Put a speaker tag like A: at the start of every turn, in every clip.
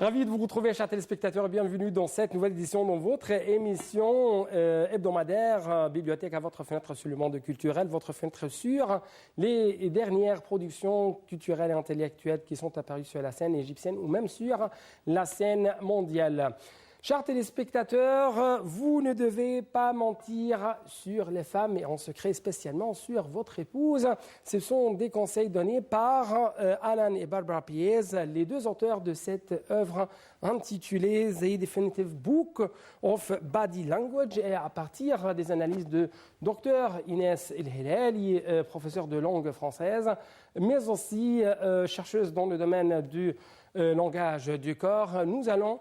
A: Ravi de vous retrouver, chers téléspectateurs, et bienvenue dans cette nouvelle édition de votre émission hebdomadaire Bibliothèque à votre fenêtre sur le monde culturel, votre fenêtre sur les dernières productions culturelles et intellectuelles qui sont apparues sur la scène égyptienne ou même sur la scène mondiale. Chers téléspectateurs, vous ne devez pas mentir sur les femmes et en secret spécialement sur votre épouse. Ce sont des conseils donnés par Alan et Barbara Piez, les deux auteurs de cette œuvre intitulée The Definitive Book of Body Language, et à partir des analyses de Dr Inès El-Hilali, professeure de langue française, mais aussi chercheuse dans le domaine du langage du corps. Nous allons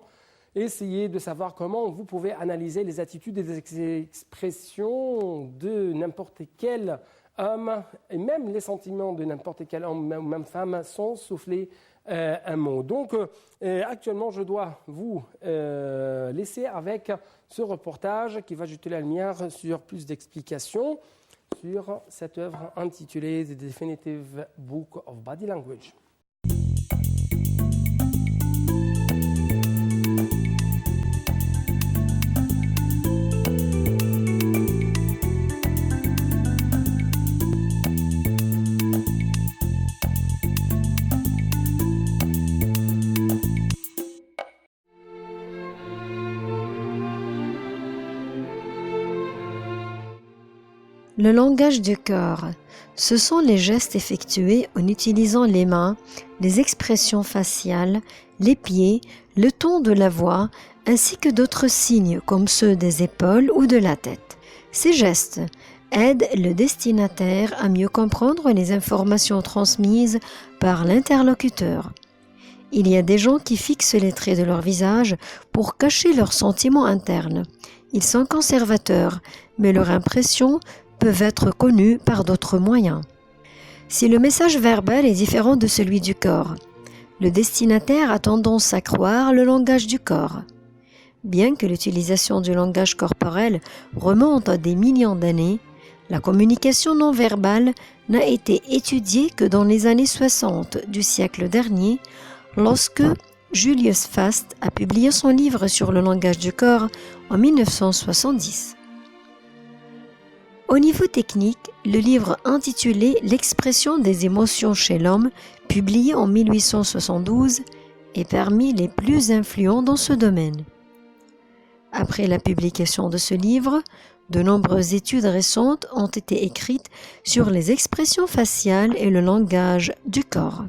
A: essayer de savoir comment vous pouvez analyser les attitudes et les expressions de n'importe quel homme, et même les sentiments de n'importe quel homme ou même femme sans souffler un mot. Donc, actuellement, je dois vous laisser avec ce reportage qui va jeter la lumière sur plus d'explications sur cette œuvre intitulée The Definitive Book of Body Language.
B: Le langage du corps, ce sont les gestes effectués en utilisant les mains, les expressions faciales, les pieds, le ton de la voix, ainsi que d'autres signes comme ceux des épaules ou de la tête. Ces gestes aident le destinataire à mieux comprendre les informations transmises par l'interlocuteur. Il y a des gens qui fixent les traits de leur visage pour cacher leurs sentiments internes. Ils sont conservateurs, mais leur impression peuvent être connus par d'autres moyens. Si le message verbal est différent de celui du corps, le destinataire a tendance à croire le langage du corps. Bien que l'utilisation du langage corporel remonte à des millions d'années, la communication non verbale n'a été étudiée que dans les années 60 du siècle dernier, lorsque Julius Fast a publié son livre sur le langage du corps en 1970. Au niveau technique, le livre intitulé « L'expression des émotions chez l'homme », publié en 1872, est parmi les plus influents dans ce domaine. Après la publication de ce livre, de nombreuses études récentes ont été écrites sur les expressions faciales et le langage du corps.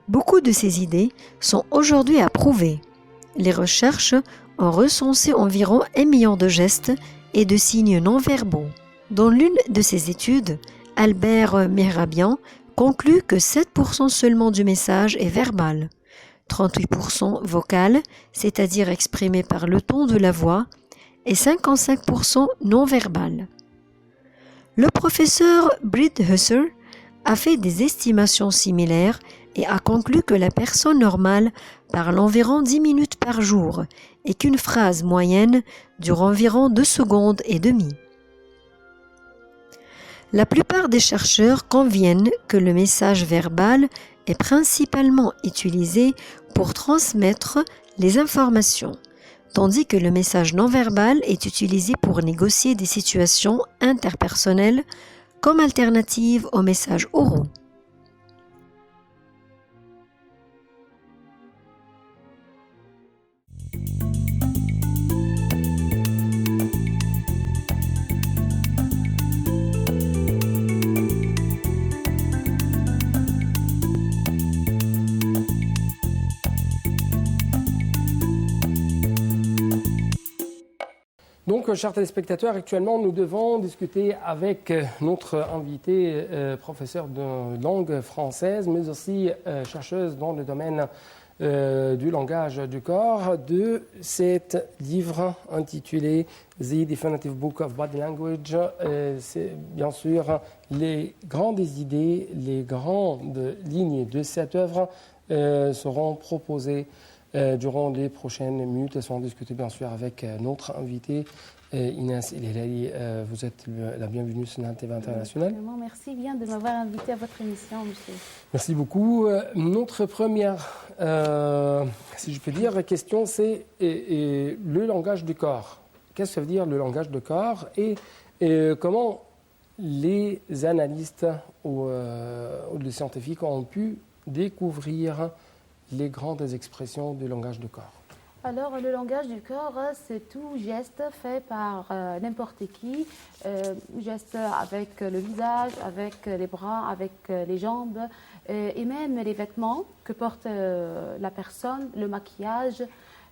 B: Beaucoup de ces idées sont aujourd'hui approuvées. Les recherches ont recensé environ 1 million de gestes et de signes non-verbaux. Dans l'une de ces études, Albert Mehrabian conclut que 7% seulement du message est verbal, 38% vocal, c'est-à-dire exprimé par le ton de la voix, et 55% non-verbal. Le professeur Britt Husser a fait des estimations similaires et a conclu que la personne normale parle environ 10 minutes par jour et qu'une phrase moyenne dure environ 2 secondes et demie. La plupart des chercheurs conviennent que le message verbal est principalement utilisé pour transmettre les informations, tandis que le message non verbal est utilisé pour négocier des situations interpersonnelles comme alternative aux messages oraux.
A: Donc, chers téléspectateurs, actuellement, nous devons discuter avec notre invitée, professeure de langue française, mais aussi chercheuse dans le domaine du langage du corps, de cet livre intitulé The Definitive Book of Body Language. C'est bien sûr les grandes idées, les grandes lignes de cette œuvre seront proposées Durant les prochaines minutes, laissons discuter bien sûr avec notre invité, Inès El Hilali. Vous êtes la bienvenue sur NAN-TV International.
C: Merci bien de m'avoir invité à votre émission, monsieur.
A: Merci beaucoup. Notre première, si je peux dire, question, c'est le langage du corps. Qu'est-ce que ça veut dire le langage du corps et comment les analystes ou les scientifiques ont pu découvrir les grandes expressions du langage du corps?
C: Alors, le langage du corps, c'est tout geste fait par n'importe qui, geste avec le visage, avec les bras, avec les jambes, et même les vêtements que porte la personne, le maquillage,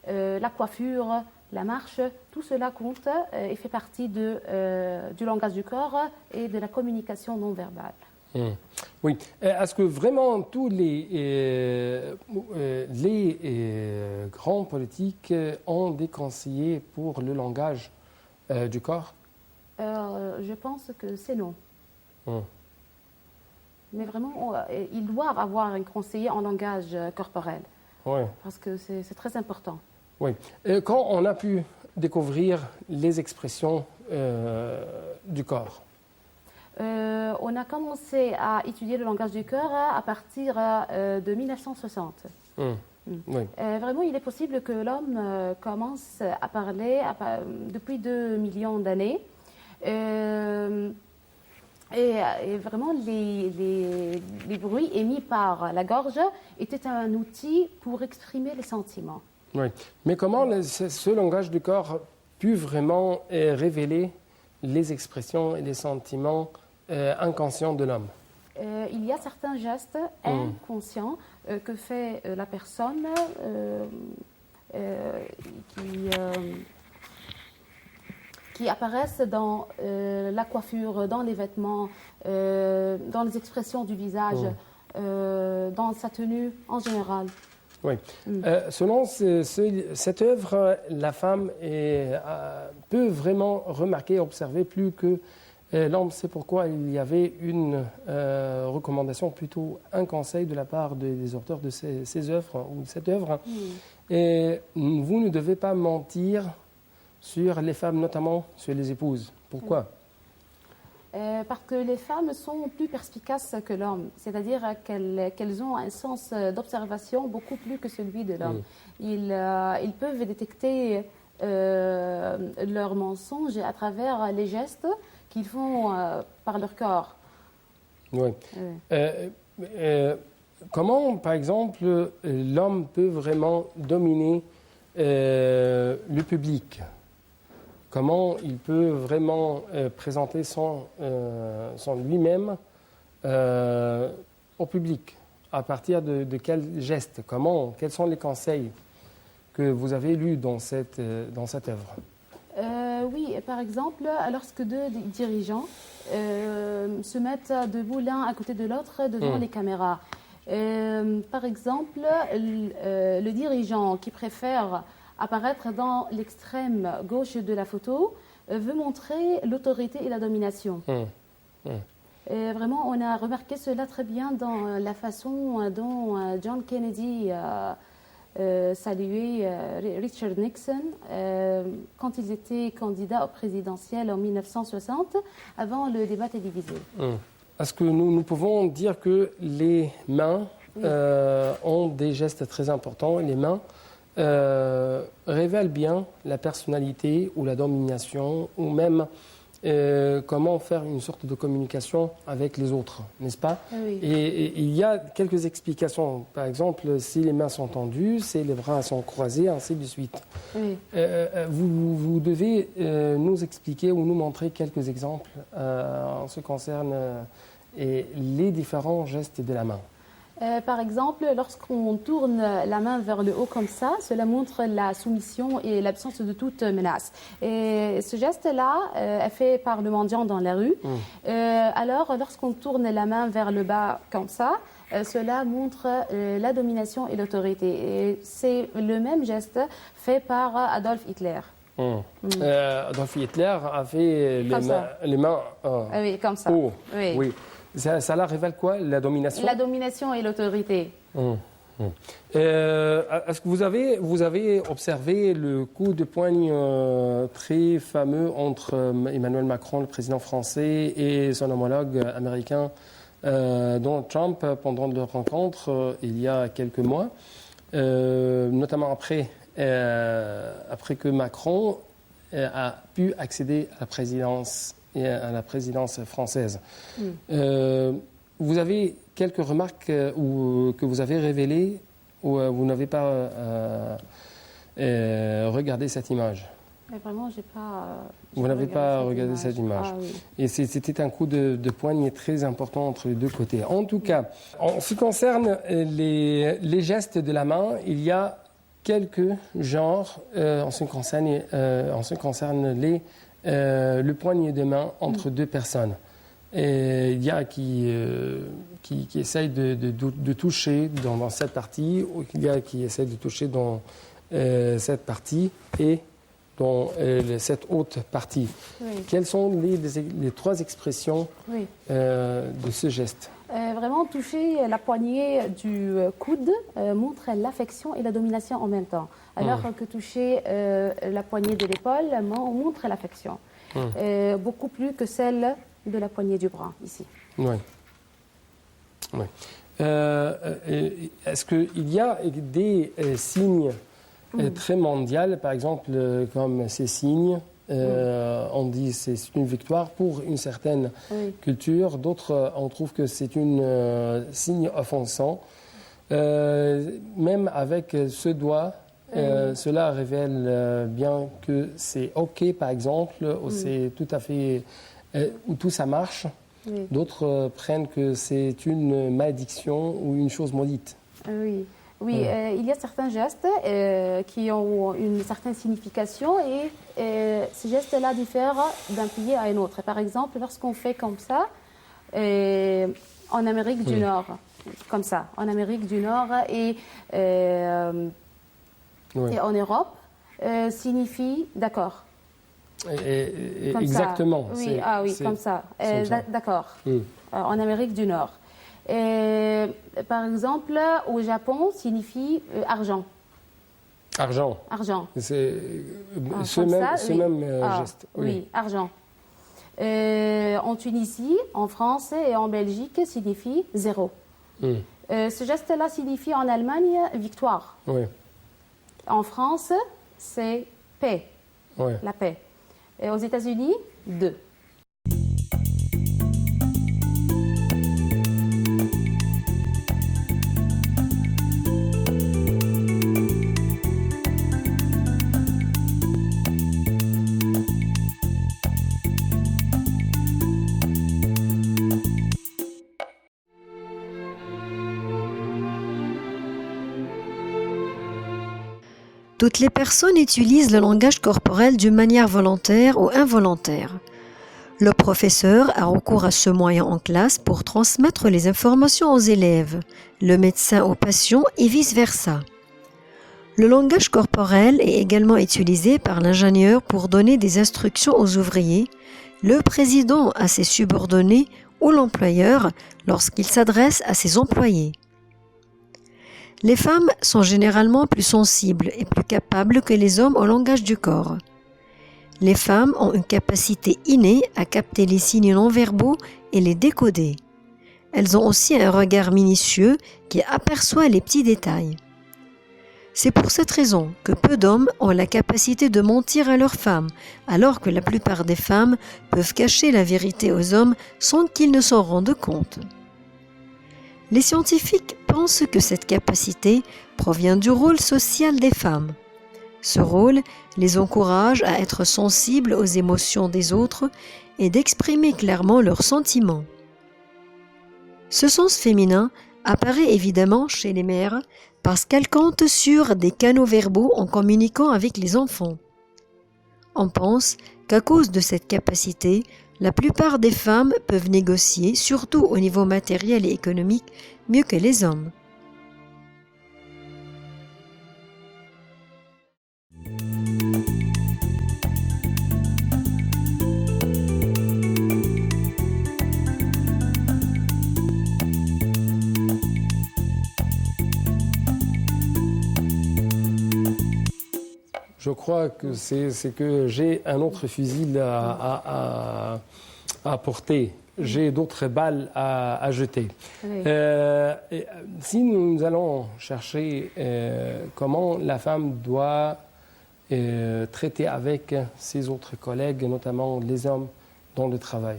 C: la coiffure, la marche, tout cela compte et fait partie du langage du corps et de la communication non verbale.
A: Oui. Est-ce que vraiment tous les grands politiques ont des conseillers pour le langage du corps?
C: Je pense que c'est non. Mais vraiment, ils doivent avoir un conseiller en langage corporel.
A: Oui.
C: Parce que c'est très important.
A: Oui. Quand on a pu découvrir les expressions du corps?
C: On a commencé à étudier le langage du corps à partir de 1960.
A: Oui.
C: Vraiment, il est possible que l'homme commence à parler depuis 2 millions d'années. Et vraiment, les bruits émis par la gorge étaient un outil pour exprimer les sentiments.
A: Oui. Mais comment ce langage du corps pu vraiment révéler les expressions et les sentiments inconscients de l'homme?
C: Il y a certains gestes inconscients que fait la personne qui apparaissent dans la coiffure, dans les vêtements, dans les expressions du visage, dans sa tenue en général.
A: Oui. Selon cette œuvre, la femme peut vraiment remarquer et observer plus que l'homme. C'est pourquoi il y avait une recommandation, plutôt un conseil de la part des auteurs de ces œuvres ou de cette œuvre. Et vous ne devez pas mentir sur les femmes, notamment sur les épouses. Pourquoi?
C: Parce que les femmes sont plus perspicaces que l'homme, c'est-à-dire qu'elles ont un sens d'observation beaucoup plus que celui de l'homme. Ils peuvent détecter leurs mensonges à travers les gestes qu'ils font par leur corps.
A: Oui. Comment, par exemple, l'homme peut vraiment dominer le public? Comment il peut vraiment présenter son lui-même au public? À partir de quels gestes? Quels sont les conseils que vous avez lus dans cette œuvre?
C: Oui, par exemple, lorsque deux dirigeants se mettent debout l'un à côté de l'autre devant les caméras. Par exemple, le dirigeant qui préfère apparaître dans l'extrême gauche de la photo veut montrer l'autorité et la domination. Et vraiment, on a remarqué cela très bien dans la façon dont John Kennedy saluait Richard Nixon quand ils étaient candidats au présidentiel en 1960, avant le débat télévisé.
A: Est-ce que nous pouvons dire que les mains ont des gestes très importants? Les mains révèlent bien la personnalité ou la domination, ou même comment faire une sorte de communication avec les autres, n'est-ce pas?
C: Oui.
A: Et il y a quelques explications. Par exemple, si les mains sont tendues, si les bras sont croisés, ainsi de suite.
C: Oui.
A: Vous devez nous expliquer ou nous montrer quelques exemples en ce qui concerne les différents gestes de la main.
C: Par exemple, lorsqu'on tourne la main vers le haut comme ça, cela montre la soumission et l'absence de toute menace. Et ce geste-là est fait par le mendiant dans la rue. Alors, lorsqu'on tourne la main vers le bas comme ça, cela montre la domination et l'autorité. Et c'est le même geste fait par Adolf Hitler.
A: Adolf Hitler avait les mains
C: oui, comme ça.
A: haut.
C: Oui.
A: Oui. Ça révèle quoi? La domination?
C: La domination et l'autorité.
A: Est-ce que vous avez observé le coup de poing très fameux entre Emmanuel Macron, le président français, et son homologue américain Donald Trump pendant leur rencontre il y a quelques mois, notamment après que Macron a pu accéder à la présidence française. Vous avez quelques remarques que vous avez révélées ou vous n'avez pas regardé cette image?
C: Mais vraiment, j'ai pas.
A: Vous n'avez pas regardé cette image.
C: Ah, oui.
A: Et c'était un coup de poigne très important entre les deux côtés. En tout cas, en ce qui concerne les gestes de la main, il y a quelques genres en ce qui concerne le poignet de main entre deux personnes. Et il y a qui essayent de toucher dans cette partie, ou il y a qui essayent de toucher dans cette partie et dans cette autre partie.
C: Oui.
A: Quelles sont les trois expressions de ce geste?
C: Vraiment, toucher la poignée du coude montre l'affection et la domination en même temps, alors que toucher la poignée de l'épaule montre l'affection. Beaucoup plus que celle de la poignée du bras, ici.
A: Oui. Est-ce qu'il y a des signes très mondiaux, par exemple, comme ces signes, on dit que c'est une victoire pour une certaine culture, d'autres, on trouve que c'est un signe offensant. Même avec ce doigt, cela révèle bien que c'est OK, par exemple, ou c'est tout à fait... où tout ça marche. D'autres prennent que c'est une malédiction ou une chose maudite.
C: Oui. Il y a certains gestes qui ont une certaine signification et ces gestes-là diffèrent d'un pays à un autre. Par exemple, lorsqu'on fait comme ça, en Amérique du Nord, comme ça, en Amérique du Nord et en Europe, signifie d'accord.
A: Exactement.
C: Ça. Oui, comme ça. D'accord. En Amérique du Nord. Par exemple, au Japon, signifie argent.
A: Argent. C'est ce même geste.
C: Oui, argent. En Tunisie, en France et en Belgique, signifie zéro. Ce geste-là signifie en Allemagne victoire. En France, c'est paix. La paix. Et aux États-Unis, 2.
B: Toutes les personnes utilisent le langage corporel d'une manière volontaire ou involontaire. Le professeur a recours à ce moyen en classe pour transmettre les informations aux élèves, le médecin aux patients et vice-versa. Le langage corporel est également utilisé par l'ingénieur pour donner des instructions aux ouvriers, le président à ses subordonnés ou l'employeur lorsqu'il s'adresse à ses employés. Les femmes sont généralement plus sensibles et plus capables que les hommes au langage du corps. Les femmes ont une capacité innée à capter les signes non-verbaux et les décoder. Elles ont aussi un regard minutieux qui aperçoit les petits détails. C'est pour cette raison que peu d'hommes ont la capacité de mentir à leurs femmes, alors que la plupart des femmes peuvent cacher la vérité aux hommes sans qu'ils ne s'en rendent compte. Les scientifiques pensent que cette capacité provient du rôle social des femmes. Ce rôle les encourage à être sensibles aux émotions des autres et d'exprimer clairement leurs sentiments. Ce sens féminin apparaît évidemment chez les mères parce qu'elles comptent sur des canaux verbaux en communiquant avec les enfants. On pense qu'à cause de cette capacité, la plupart des femmes peuvent négocier, surtout au niveau matériel et économique, mieux que les hommes.
A: Je crois que c'est que j'ai un autre fusil à porter. J'ai d'autres balles à jeter.
C: Oui.
A: Si nous allons chercher comment la femme doit traiter avec ses autres collègues, notamment les hommes dans le travail,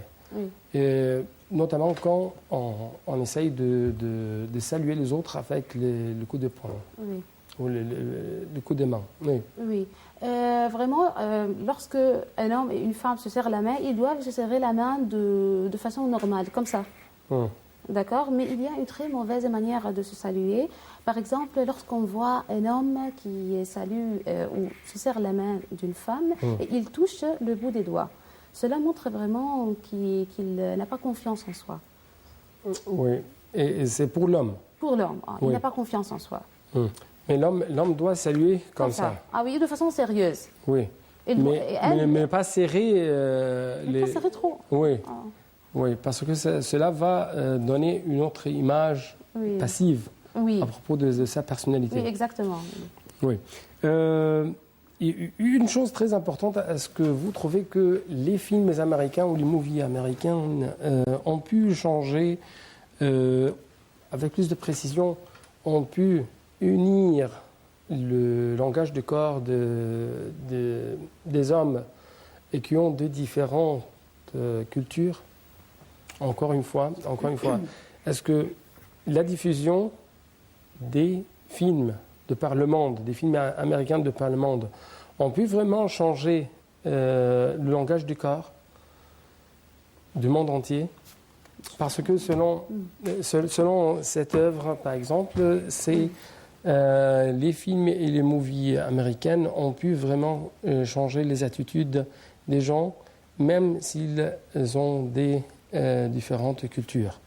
A: notamment quand on essaye de saluer les autres avec le coup de poing ou le coup de main.
C: Oui. Vraiment, lorsque un homme et une femme se serrent la main, ils doivent se serrer la main de façon normale, comme ça. D'accord? Mais il y a une très mauvaise manière de se saluer. Par exemple, lorsqu'on voit un homme qui salue ou se serre la main d'une femme et il touche le bout des doigts. Cela montre vraiment qu'il n'a pas confiance en soi.
A: Oui, et c'est pour l'homme.
C: Pour l'homme, il n'a pas confiance en soi.
A: Mais l'homme doit saluer comme ça.
C: Ah oui, de façon sérieuse.
A: Oui. Mais pas serrer
C: pas serrer trop.
A: Oui. Oui, parce que cela va donner une autre image passive à propos de sa personnalité.
C: Oui, exactement.
A: Oui. Une chose très importante, est-ce que vous trouvez que les films américains ou les movies américains ont pu changer, avec plus de précision, ont pu unir le langage du corps des hommes et qui ont de différentes cultures? Encore une fois, est-ce que la diffusion des films de par le monde, des films américains de par le monde, ont pu vraiment changer le langage du corps du monde entier? Parce que selon cette œuvre, par exemple, les films et les movies américaines ont pu vraiment changer les attitudes des gens, même s'ils ont des différentes cultures.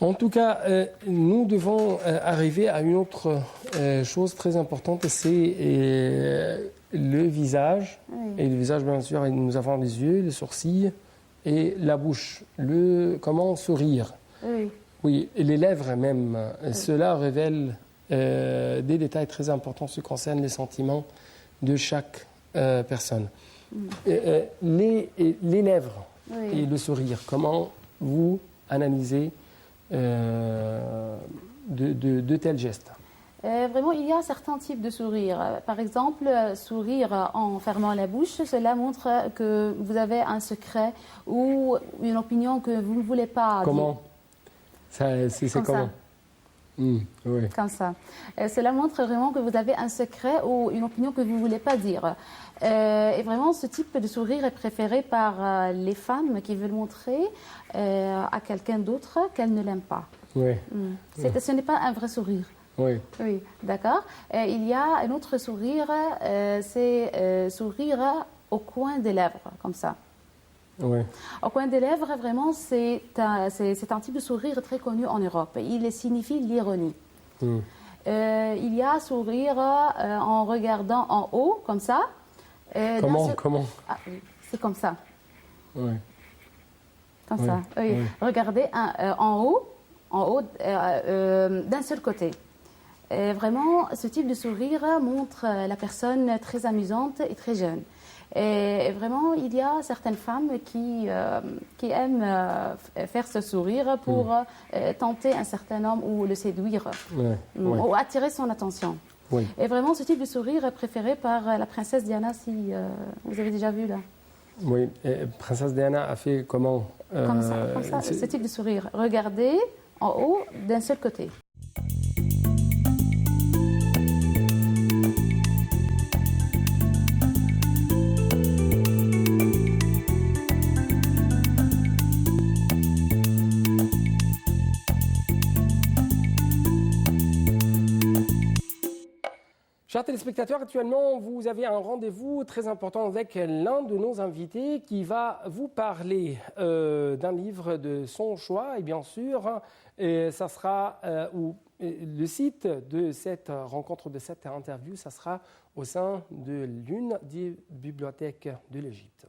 A: En tout cas, nous devons arriver à une autre chose très importante, c'est le visage. Et le visage, bien sûr, nous avons les yeux, les sourcils et la bouche. Comment sourire. Oui, et les lèvres même. Cela révèle des détails très importants qui concernent les sentiments de chaque personne. Les lèvres et le sourire, comment vous analysez de tels gestes?
C: Vraiment, il y a certains types de sourires. Par exemple, sourire en fermant la bouche, cela montre que vous avez un secret ou une opinion que vous ne voulez pas dire.
A: Comment? C'est comment?
C: Oui. Comme ça. Cela montre vraiment que vous avez un secret ou une opinion que vous ne voulez pas dire. Et vraiment, ce type de sourire est préféré par les femmes qui veulent montrer à quelqu'un d'autre qu'elles ne l'aiment pas. Ce n'est pas un vrai sourire. Oui, d'accord. Il y a un autre sourire, c'est sourire au coin des lèvres, comme ça. Au coin des lèvres, vraiment, c'est un type de sourire très connu en Europe. Il signifie l'ironie. Il y a sourire en regardant en haut, comme ça.
A: Comment
C: c'est comme ça. Comme ça. Regardez en haut d'un seul côté. Vraiment, ce type de sourire montre la personne très amusante et très jeune. Et vraiment, il y a certaines femmes qui aiment faire ce sourire pour tenter un certain homme ou le séduire ou attirer son attention. Et vraiment, ce type de sourire est préféré par la princesse Diana, si vous avez déjà vu là.
A: Oui, et princesse Diana a fait comment?
C: Comme ça, ce type de sourire. Regardez en haut d'un seul côté.
A: Chers téléspectateurs, actuellement, vous avez un rendez-vous très important avec l'un de nos invités qui va vous parler d'un livre de son choix. Et bien sûr, ça sera le site de cette rencontre, de cette interview, ça sera au sein de l'une des bibliothèques de l'Égypte.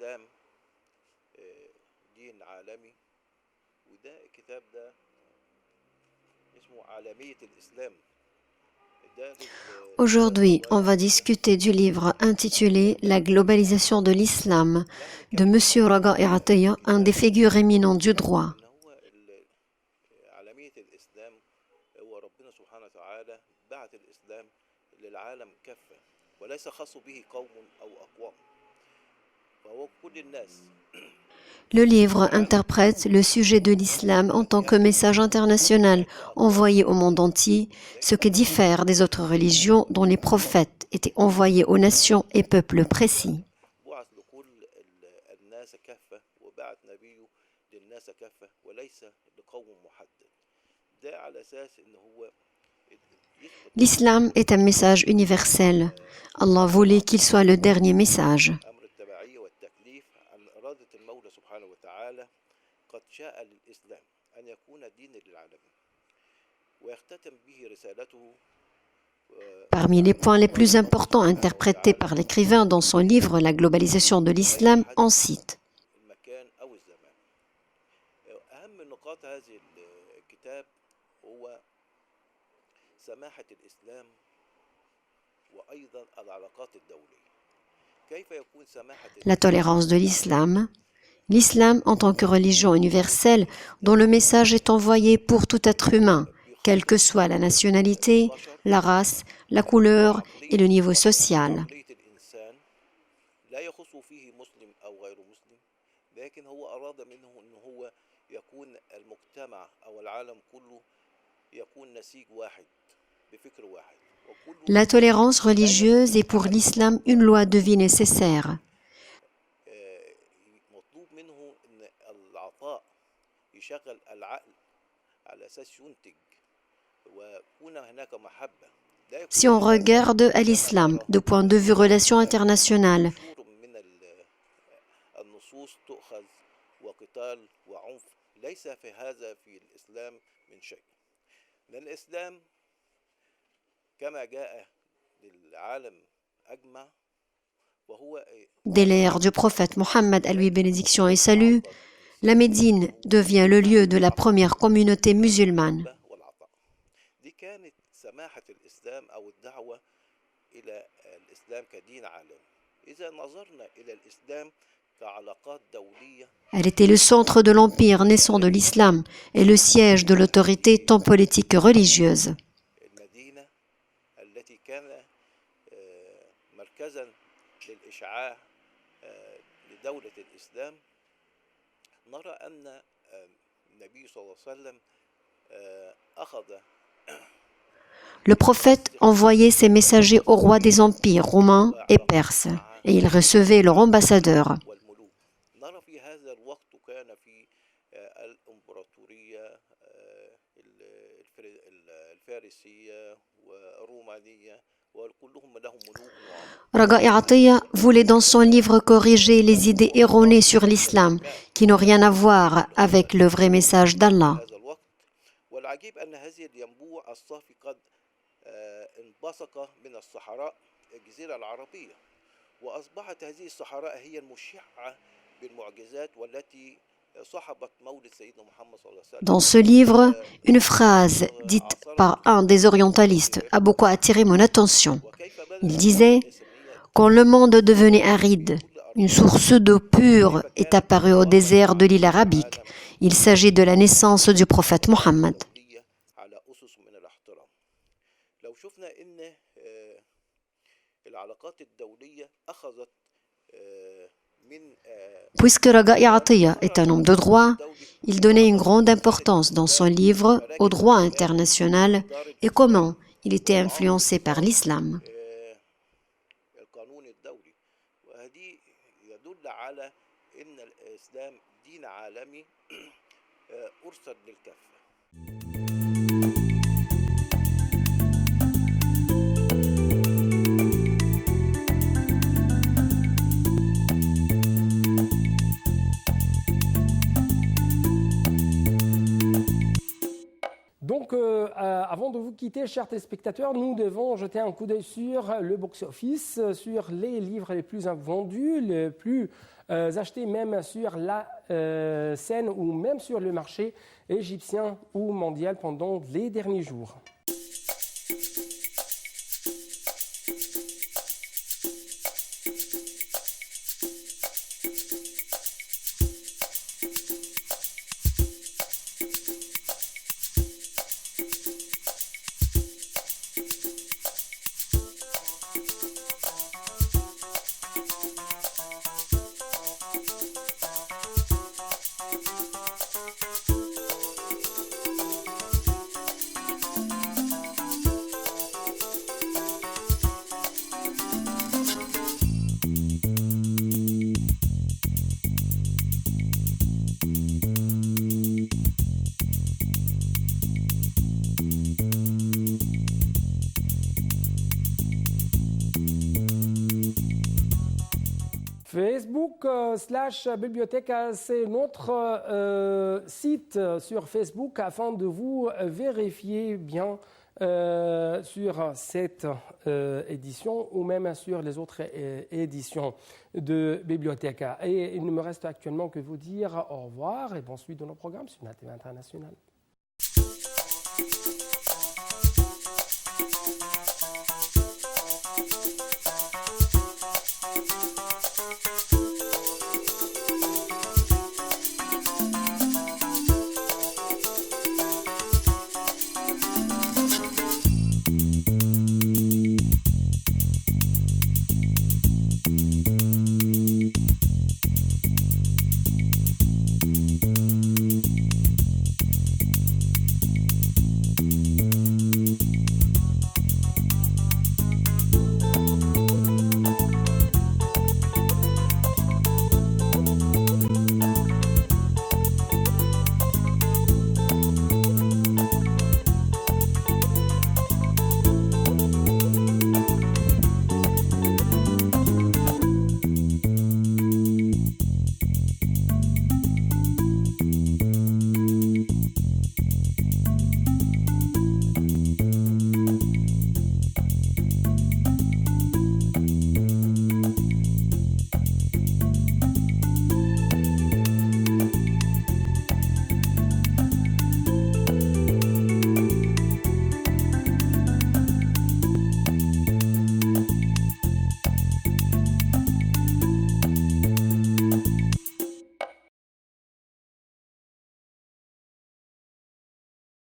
D: الإسلام دين عالمي وده الكتاب ده اسمه عالمية الإسلام.
B: Aujourd'hui, on va discuter du livre intitulé La globalisation de l'islam de M. Raga'i Atiyah, un des figures éminentes du droit.
D: عالمية الإسلام هو ربنا سبحانه وتعالى بعث الإسلام للعالم كافة وليس خاص به قوم أو أقوام فهو كل الناس.
B: Le livre interprète le sujet de l'islam en tant que message international envoyé au monde entier, ce qui diffère des autres religions dont les prophètes étaient envoyés aux nations et peuples précis. L'islam est un message universel. Allah voulait qu'il soit le dernier message. Parmi les points les plus importants interprétés par l'écrivain dans son livre La globalisation de l'islam, on cite la tolérance de l'islam, l'islam en tant que religion universelle dont le message est envoyé pour tout être humain, quelle que soit la nationalité, la race, la couleur et le niveau social. La tolérance religieuse est pour l'islam une loi de vie nécessaire. Si on regarde à l'islam de point de vue relations internationales, dès l'ère du prophète Mohammed, à lui bénédiction et salut, la Médine devient le lieu de la première communauté musulmane. Elle était le centre de l'empire naissant de l'islam et le siège de l'autorité tant politique que religieuse. Le prophète envoyait ses messagers aux rois des empires romains et perses, et il recevait leurs ambassadeurs. Raga'i Atiyah voulait dans son livre corriger les idées erronées sur l'islam qui n'ont rien à voir avec le vrai message d'Allah. Dans ce livre, une phrase dite par un des orientalistes a beaucoup attiré mon attention. Il disait « Quand le monde devenait aride, une source d'eau pure est apparue au désert de l'île arabique. Il s'agit de la naissance du prophète Mohammed. » Puisque Raga'i Atiyah est un homme de droit, il donnait une grande importance dans son livre au droit international et comment il était influencé par l'islam.
A: Donc, avant de vous quitter, chers téléspectateurs, nous devons jeter un coup d'œil sur le box-office, sur les livres les plus vendus, les plus achetés même sur la scène ou même sur le marché égyptien ou mondial pendant les derniers jours. Facebook /Bibliothèque, c'est notre site sur Facebook afin de vous vérifier bien sur cette édition ou même sur les autres éditions de Bibliothèque. Et il ne me reste actuellement que vous dire au revoir et bonne suite de nos programmes sur la TV internationale.